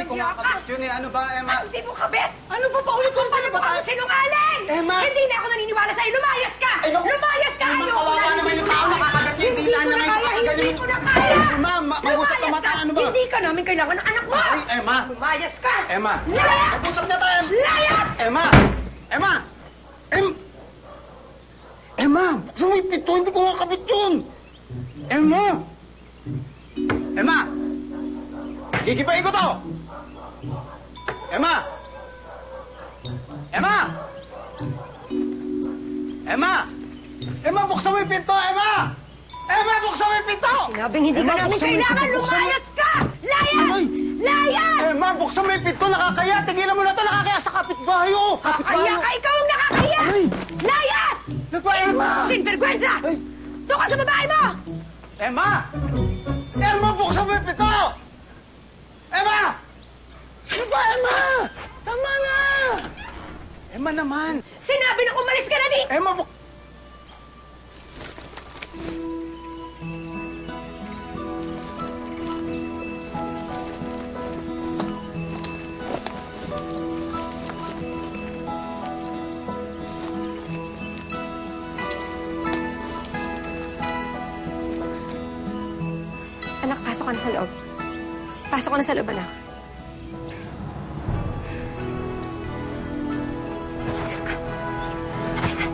Hindi ko nga kabit yun eh. Ano ba, Emma? Hindi mo kabit? Ano ba? Paulit-ulit Paano ba mo ako tayo? sinungaling? Emma! Hindi na ako naniniwala sa'yo. Lumayas ka! Ay, naku! Lumayas ka! Emma, kawawa naman yung tao nakakagat niya. Hindi lang naman sa Hindi ganyan. ko na kaya! Emma, mag-usap na mata. Ano ba? Hindi ka namin kailangan ng anak mo! Ay, Emma! Lumayas ka! Emma! Layas! Mag-usap na tayo! Layas! Emma! Emma! Emma! Buksan mo yung pito. Hindi ko nga kabit yun. Emma! Emma! Gigibayin ko to! Emma! Emma! Emma! Emma, buksan mo yung pinto! Emma! Emma, buksan mo yung pinto! Sinabing hindi ka Emma, namin buksan mo yung kailangan! pinto, buksan mo- Lumayas ka! Layas! Ay! Layas! Emma, buksan mo yung pinto! Nakakaya! Tigilan mo na to! Nakakaya sa kapitbahay, oh! Kapitbahay! Kaya ka! Ikaw ang nakakaya! Ay! Layas! Ano ba, Emma? Sinvergüenza! Ay! Doon ka sa babae mo! Emma! Emma, buksan mo yung pinto! Emma! Ano ba, Emma? Tama na! Emma naman! Sinabi na umalis ka na dito! Emma, Anak, pasok ka na sa loob. Pasok ka na sa loob, anak. Alas ka. Alas.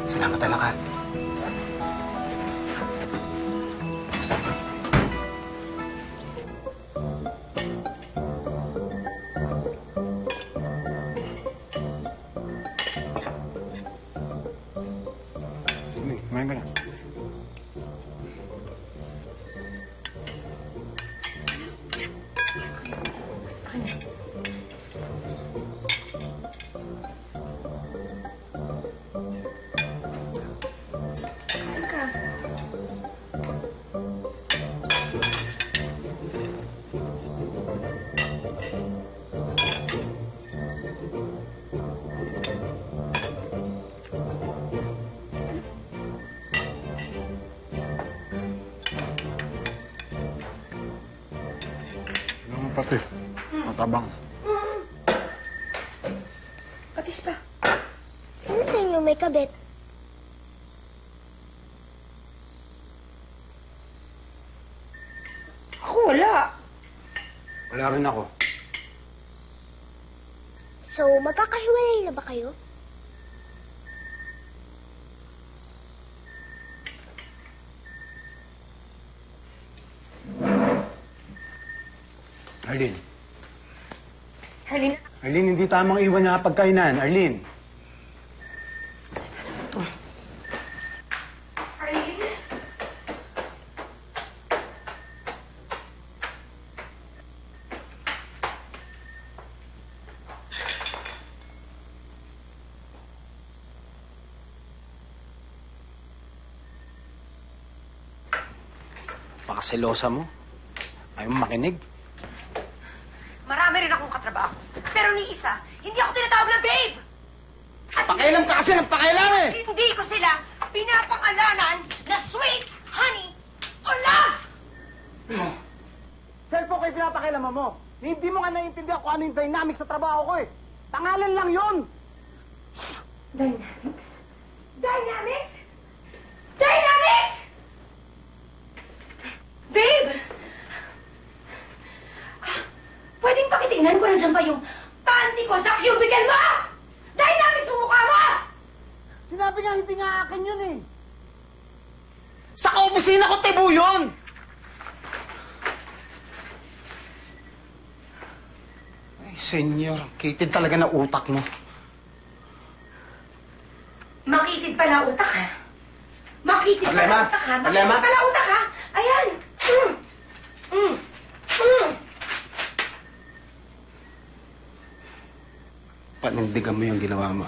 salamat talaga. Kumain ka na. Kain ka. Ano pati? Matabang. Patis pa. Sino sa inyo may kabit? Ako wala. Wala rin ako. So, magkakahiwalay na ba kayo? Arlene. Herlin, Arlene, hindi tamang iwan niya pagkainan. Arlene. Herlin? Pakaselosa mo. Ayaw mo makinig. Marami rin akong katrabaho. Pero ni isa, hindi ako tinatawag na babe! Pakialam ka kasi ng pakialam eh! Hindi ko sila pinapangalanan na sweet, honey, o love! Cellphone ko yung pinapakialaman mo. Hindi mo nga naiintindihan kung ano yung dynamics sa trabaho ko eh. Pangalan lang yun! Dynamics? Dynamics? Dynamics! Babe! Pwedeng pakitingnan ko nandiyan pa yung panty ko sa cubicle mo! Dynamics mo mukha mo! Sinabi nga hindi nga akin yun eh. Sa kaopisina ko, Tibo yun! Ay, senyor, kitid talaga na utak mo. Makitid pala utak, ha? Makitid Problema? pala utak, ha? Problema? Makitid pala utak, ha? Ayan! Panindigan mo yung ginawa mo.